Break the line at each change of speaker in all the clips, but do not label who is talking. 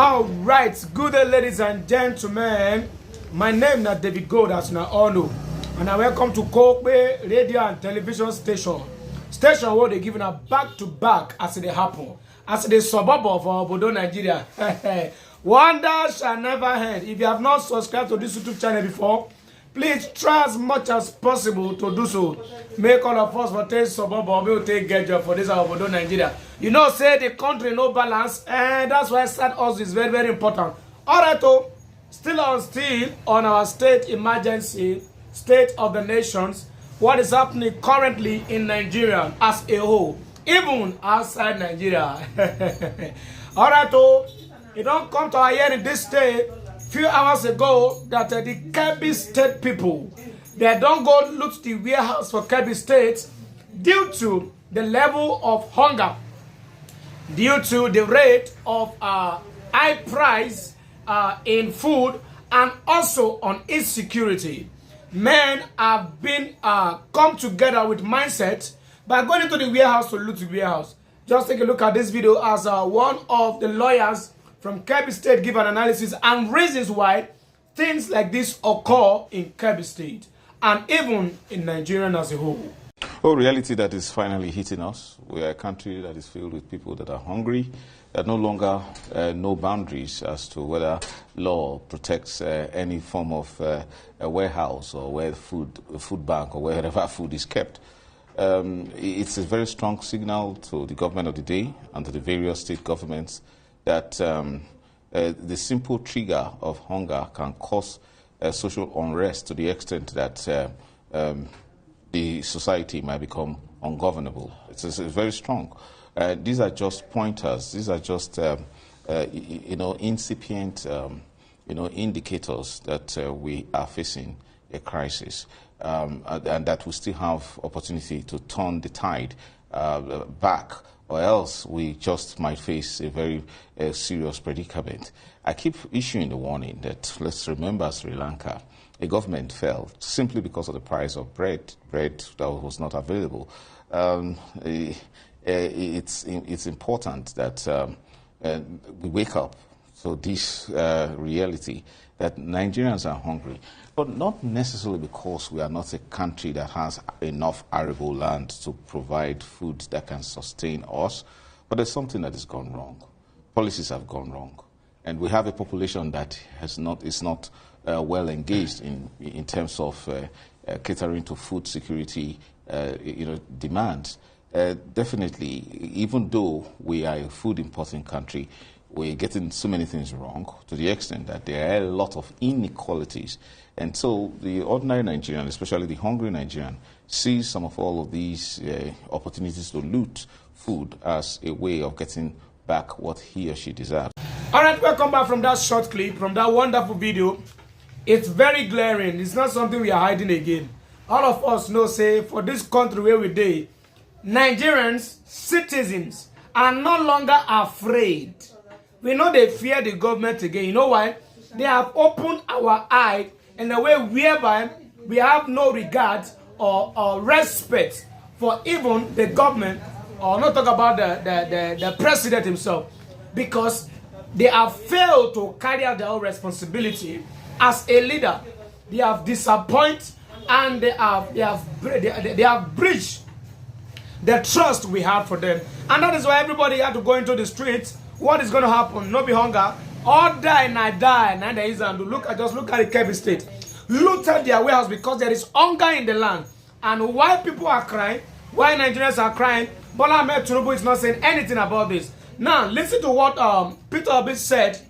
All right, good day, ladies and gentlemen. My name is David Gold, as you all know, and I welcome to Kobe Radio and Television Station where they giving a back-to-back as they happen, as the suburb of Obodo, Nigeria. Wonder shall never end. If you have not subscribed to this YouTube channel before, please try as much as possible to do so. Make all of us for take suburb or we'll take get job for this Obodo, Nigeria. You know, say the country no balance, and that's why start us is very, very important. All right, oh, still on our state emergency, state of the nations, what is happening currently in Nigeria as a whole, even outside Nigeria. All right, oh, it don't come to our ear in this state few hours ago that the Kebbi State people, they don't go loot the warehouse for Kebbi State due to the level of hunger, due to the rate of high price in food, and also on insecurity. Men have been come together with mindset by going into the warehouse to loot the warehouse. Just take a look at this video as one of the lawyers from Kebbi State give an analysis and reasons why things like this occur in Kebbi State and even in Nigeria as a whole.
Oh, reality that is finally hitting us. We are a country that is filled with people that are hungry, that no longer know boundaries as to whether law protects any form of a warehouse or where food bank or wherever food is kept. It's a very strong signal to the government of the day and to the various state governments that the simple trigger of hunger can cause social unrest to the extent that the society might become ungovernable. It's very strong. These are just pointers. These are just incipient indicators that we are facing a crisis, and that we still have opportunity to turn the tide back, or else we just might face a very serious predicament. I keep issuing the warning that let's remember Sri Lanka. A government fell simply because of the price of bread that was not available. It's important that we wake up to this reality that Nigerians are hungry, but not necessarily because we are not a country that has enough arable land to provide food that can sustain us, but there's something that has gone wrong. Policies have gone wrong, and we have a population that is not well engaged in terms of catering to food security demands. Definitely, even though we are a food importing country, we're getting so many things wrong to the extent that there are a lot of inequalities. And so the ordinary Nigerian, especially the hungry Nigerian, sees some of all of these opportunities to loot food as a way of getting back what he or she deserves.
All right, welcome back from that short clip, from that wonderful video. It's very glaring. It's not something we are hiding again. All of us know, say, for this country where we live, Nigerians, citizens, are no longer afraid. We know they fear the government again. You know why? They have opened our eye in a way whereby we have no regard or respect for even the government, or not talk about the president himself, because they have failed to carry out their own responsibility as a leader. They have disappointed and they have breached the trust we have for them. And that is why everybody had to go into the streets. What is going to happen? No be hunger. All die and I die. And there is and just look at the Kebbi State. Looted their warehouse because there is hunger in the land. And why people are crying, why Nigerians are crying, Bola Ahmed Tinubu is not saying anything about this. Now, listen to what Peter Obi said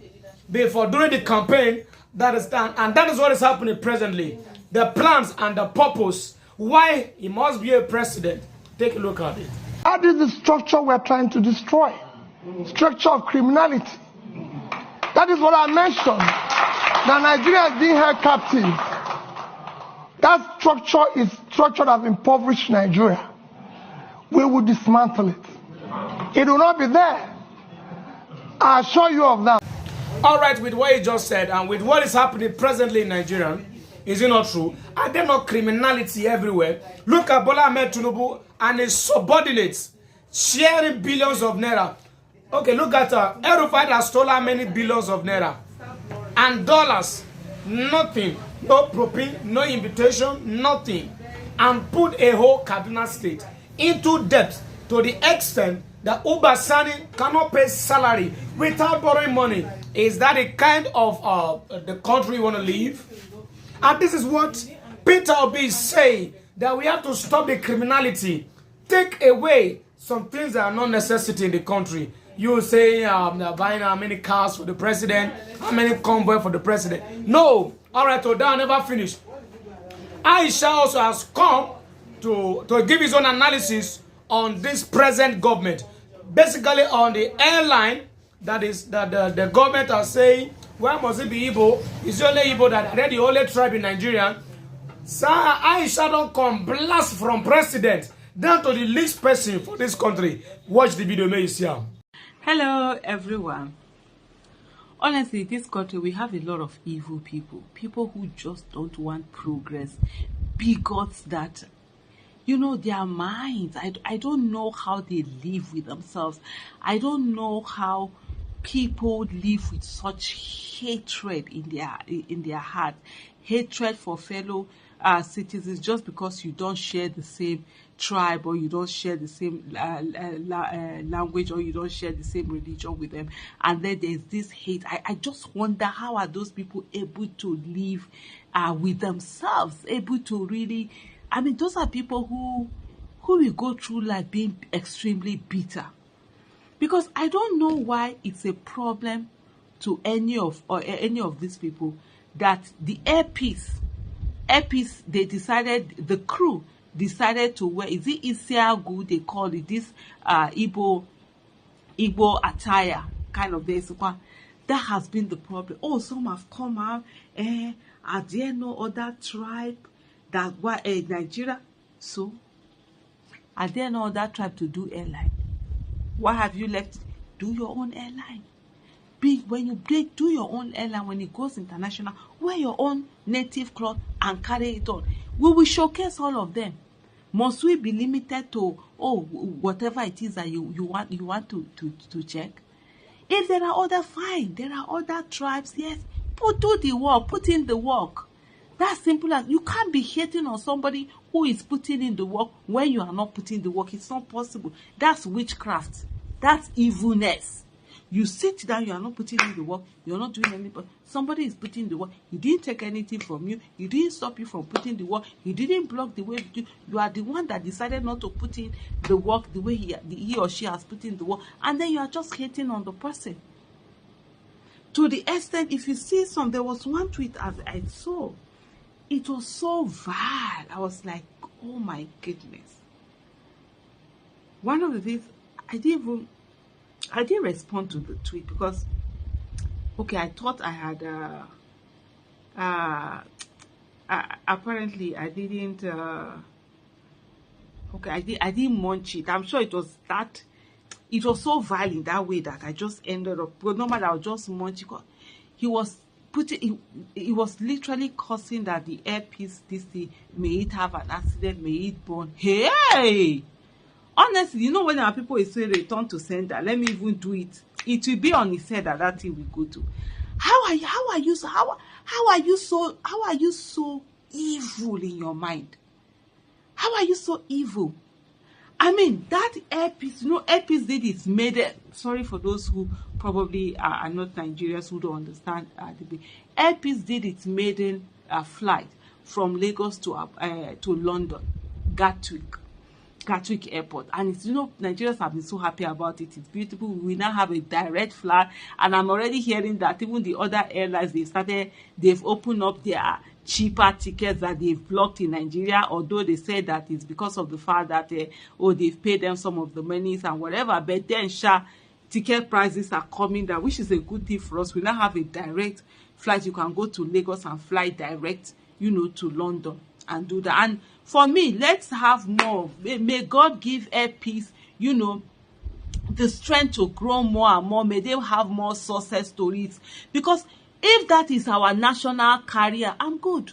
before during the campaign. That is done, and that is what is happening presently. The plans and the purpose why he must be a president. Take a look at it.
That is the structure we're trying to destroy. Structure of criminality. That is what I mentioned. That Nigeria is being held captive. That structure is structure that has impoverished Nigeria. We will dismantle it. It will not be there. I assure you of that.
All right, with what you just said and with what is happening presently in Nigeria, is it not true? Are there not criminality everywhere? Look at Bola Ahmed Tinubu and his subordinates sharing billions of naira. Okay, look at El-Rufai has stolen how many billions of naira and dollars, nothing, no propane, no invitation, nothing, and put a whole Kaduna state into debt to the extent that Uba Sani cannot pay salary without borrowing money. Is that the kind of the country you want to live? And this is what Peter Obi is saying, that we have to stop the criminality, take away some things that are not necessity in the country. You say buying how many cars for the president, how many convoy for the president. No. All right, so that never finished. AYISHAT also has come to give his own analysis on this present government. Basically on the airline, that is that the government are saying, why must it be Igbo? It's only Igbo that are the only tribe in Nigeria. So AYISHAT don't come blast from president down to the least person for this country. Watch the video, may you see him.
Hello everyone. Honestly, this country, we have a lot of evil people who just don't want progress, bigots that, you know, their minds, I don't know how they live with themselves. I don't know how people live with such hatred in their heart, hatred for fellow citizens just because you don't share the same tribe, or you don't share the same language, or you don't share the same religion with them, and then there's this hate. I just wonder, how are those people able to live with themselves, able to really, I mean, those are people who will go through life being extremely bitter, because I don't know why it's a problem to any of these people that the airpiece they decided, the crew decided to wear, is it Isiagu they call it, this Igbo attire kind of this one. That has been the problem. Oh, some have come out, are there no other tribe that were Nigeria? So are there no other tribe to do airline? Why have you left? Do your own airline. When you do your own airline, when it goes international, wear your own native cloth and carry it on. We will showcase all of them. Must we be limited to whatever it is that you want to check? If there are other, fine. There are other tribes, yes. Do the work, put in the work. That's simple as, you can't be hating on somebody who is putting in the work when you are not putting the work. It's not possible. That's witchcraft. That's evilness. You sit down, you are not putting in the work, you're not doing anything. Somebody is putting in the work. He didn't take anything from you. He didn't stop you from putting the work. He didn't block the way you. You are the one that decided not to put in the work the way he or she has put in the work. And then you are just hating on the person. To the extent, if you see there was one tweet I saw. It was so vile. I was like, oh my goodness. One of the things, I didn't respond to the tweet because, okay, I thought I had, apparently I didn't, okay, I didn't munch it. I'm sure it was so vile in that way that I just ended up, but no matter, I was just munch it. He was literally causing that the airpiece, this thing, may it have an accident, may it burn. Hey! Honestly, you know, when our people is saying return to sender, let me even do it. It will be on his head that thing will go to. How are you so evil in your mind? How are you so evil? I mean, that airpiece, you know, airpiece did its maiden. Sorry for those who probably are not Nigerians who don't understand the airpiece did its maiden flight from Lagos to London, Gatwick Airport, and it's, you know, Nigerians have been so happy about it. It's beautiful. We now have a direct flight, and I'm already hearing that even the other airlines, they've opened up their cheaper tickets that they've blocked in Nigeria, although they said that it's because of the fact that they've paid them some of the monies and whatever. But then ticket prices are coming down, which is a good thing for us. We now have a direct flight. You can go to Lagos and fly direct, you know, to London and do that. And for me, let's have more. May God give air peace, you know, the strength to grow more and more. May they have more success stories. Because if that is our national career, I'm good.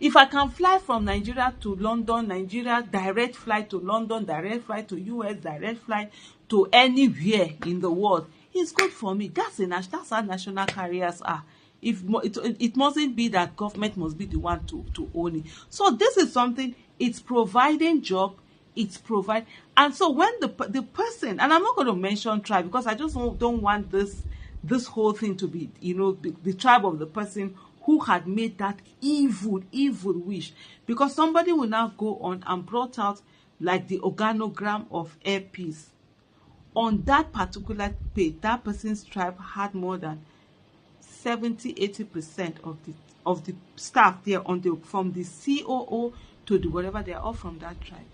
If I can fly from Nigeria to London, Nigeria, direct flight to London, direct flight to US, direct flight to anywhere in the world, it's good for me. That's how national carriers are. It mustn't be that government must be the one to own it. So this is something, it's providing job, and so when the person, and I'm not going to mention tribe because I just don't want this whole thing to be, the tribe of the person who had made that evil wish, because somebody will now go on and brought out like the organogram of Air Peace. On that particular page, that person's tribe had more than 70-80% of the staff there from the COO to the whatever, they are all from that tribe.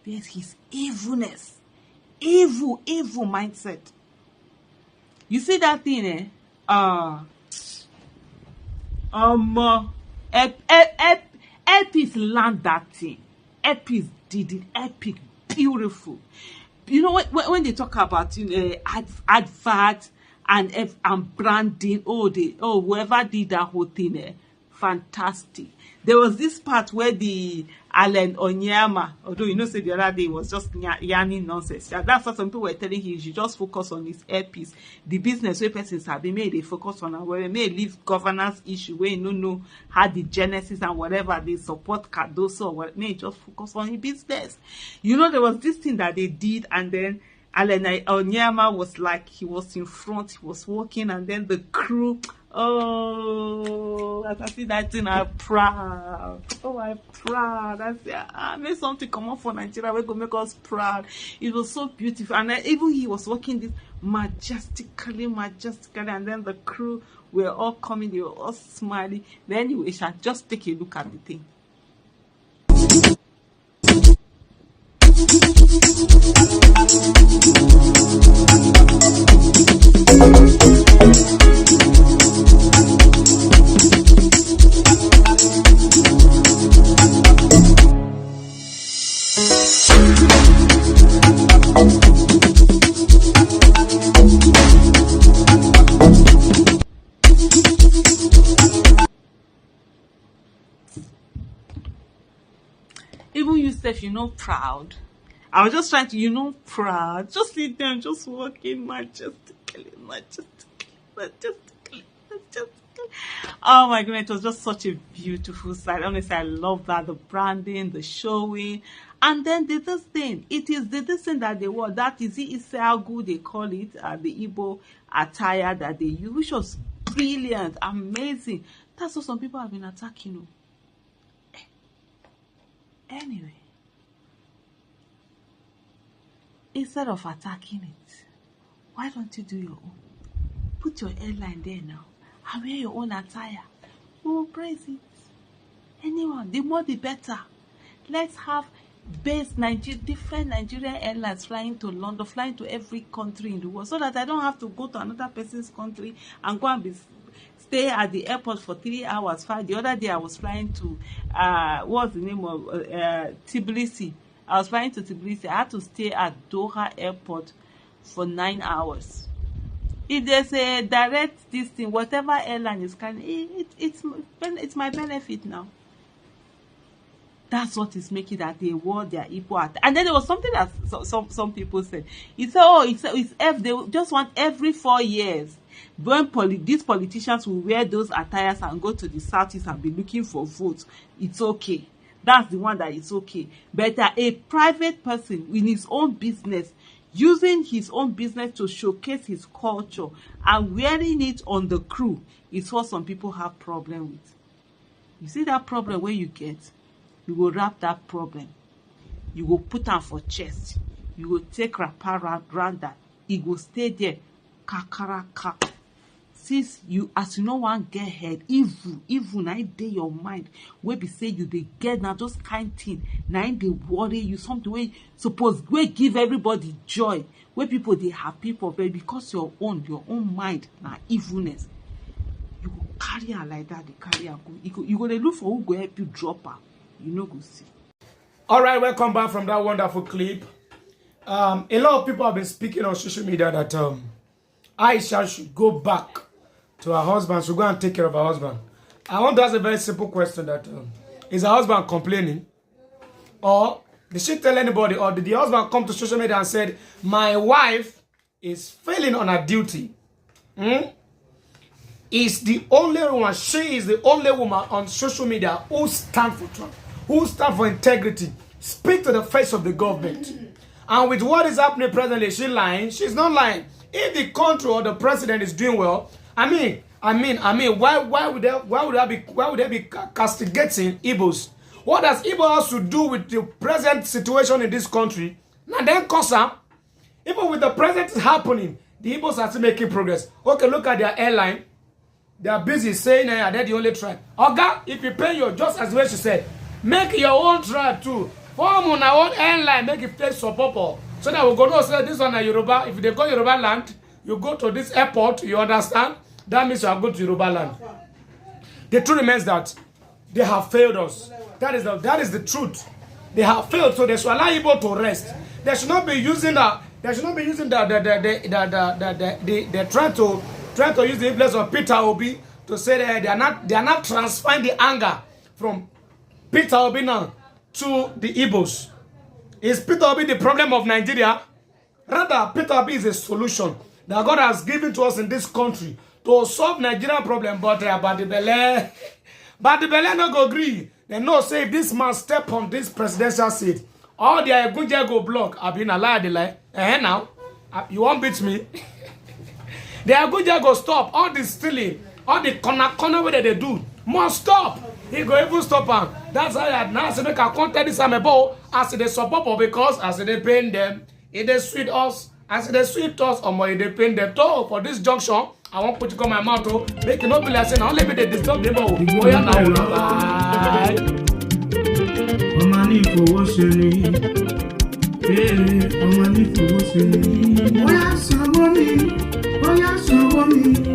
There's his evilness, evil mindset. You see that thing, Epic learned that thing. Epic did it. Epic, beautiful. You know when they talk about advert and branding, whoever did that whole thing, fantastic. There was this part where the Alan Onyema, although say the other day was just yarning nonsense. That's what some people were telling him. He should just focus on his earpiece. The business where persons have been made, they focus on, and where they may leave governance issue where you know how the genesis and whatever they support Cardoso or what, may just focus on his business. There was this thing that they did, and then Alan Onyema was like, he was in front, he was walking, and then the crew. Oh, as I see that thing, I'm proud. Oh, I'm proud. I made something come up for Nigeria. We're going to make us proud. It was so beautiful. And even he was walking this majestically. And then the crew were all coming. They were all smiling. Then anyway, shall just take a look at the thing. Even you self, proud. I was just trying to, proud. Just see them, just walking majestically. Oh my goodness, it was just such a beautiful sight. Honestly, I love that. The branding, the showing. And then this thing, it is this thing that they wore. That is it, it's how good they call it, the Igbo attire that they use, which was brilliant, amazing. That's what some people have been attacking. Anyway, instead of attacking it, why don't you do your own? Put your airline there now and wear your own attire. We will praise it. Anyone, the more the better. Let's have different Nigerian airlines flying to London, flying to every country in the world, so that I don't have to go to another person's country and go and stay at the airport for 3 hours. The other day I was flying to what's the name of Tbilisi. I was flying to Tbilisi. I had to stay at Doha airport for 9 hours. If there's a direct this thing, whatever airline is coming, it's my benefit now. That's what is making that they wore their equal. And then there was something that some people said. It's they just want every 4 years. When these politicians will wear those attires and go to the southeast and be looking for votes, it's okay. That's the one that is okay. But a private person in his own business, using his own business to showcase his culture and wearing it on the crew, is what some people have problem with. You see that problem where you get? You will wrap that problem. You will put am for chest. You will take wrapper around that. It will stay there. Kakaraka. Since as you no one get head, evil na dey your mind. Where be say you dey get now just kind thing. Na dey worry you something wey suppose wey give everybody joy. Where people they happy for, but because your own mind na evilness. You go carry her like that. They carry her go. You go dey look for who go help you drop her. You know go see.
All right, welcome back from that wonderful clip. A lot of people have been speaking on social media that Aisha should go back to her husband, should go and take care of her husband. I want to ask a very simple question that is her husband complaining? Or did she tell anybody? Or did the husband come to social media and said, my wife is failing on her duty? Is the only one, she is the only woman on social media who stand for Trump, who stand for integrity, speak to the face of the government. And with what is happening presently, is she lying? She's not lying. If the country or the president is doing well, I mean, why would they be castigating Igbos? What does Igbo have to do with the present situation in this country? Now then, even with the present happening, the Igbos are still making progress. Okay, look at their airline. They are busy saying they're the only tribe. Oga, if you pay your, just as well she said, make your own tribe too. Form on our own airline, make it take support. So that we go to say this one a Yoruba. If they go Yoruba land, you go to this airport, you understand? That means you are going to Yoruba land. The truth remains that they have failed us. That is the truth. They have failed, so they should allow Igbo to rest. They should not be using that. They should not be using they're trying to use the influence of Peter Obi to say that they are not transferring the anger from Peter Obi now to the Igbos. Is Peter Obi the problem of Nigeria? Rather, Peter Obi is a solution that God has given to us in this country to solve Nigerian problem. But Badibele no go agree. They know say if this man step on this presidential seat, all the Agunja go block. I've been a lie. Now, you won't beat me. The Agunja go stop. All the stealing, all the corner way that they do must stop. He go even stop him. That's how I now say make I can't tell this I'm about as they support because as they paying them, it they sweet us, as they sweet us, or more they paying them. So for this junction, I want to put you on my mouth to make it not be like saying, only me they disturb them. Oh yeah, now bye.
Oya sanwó mi,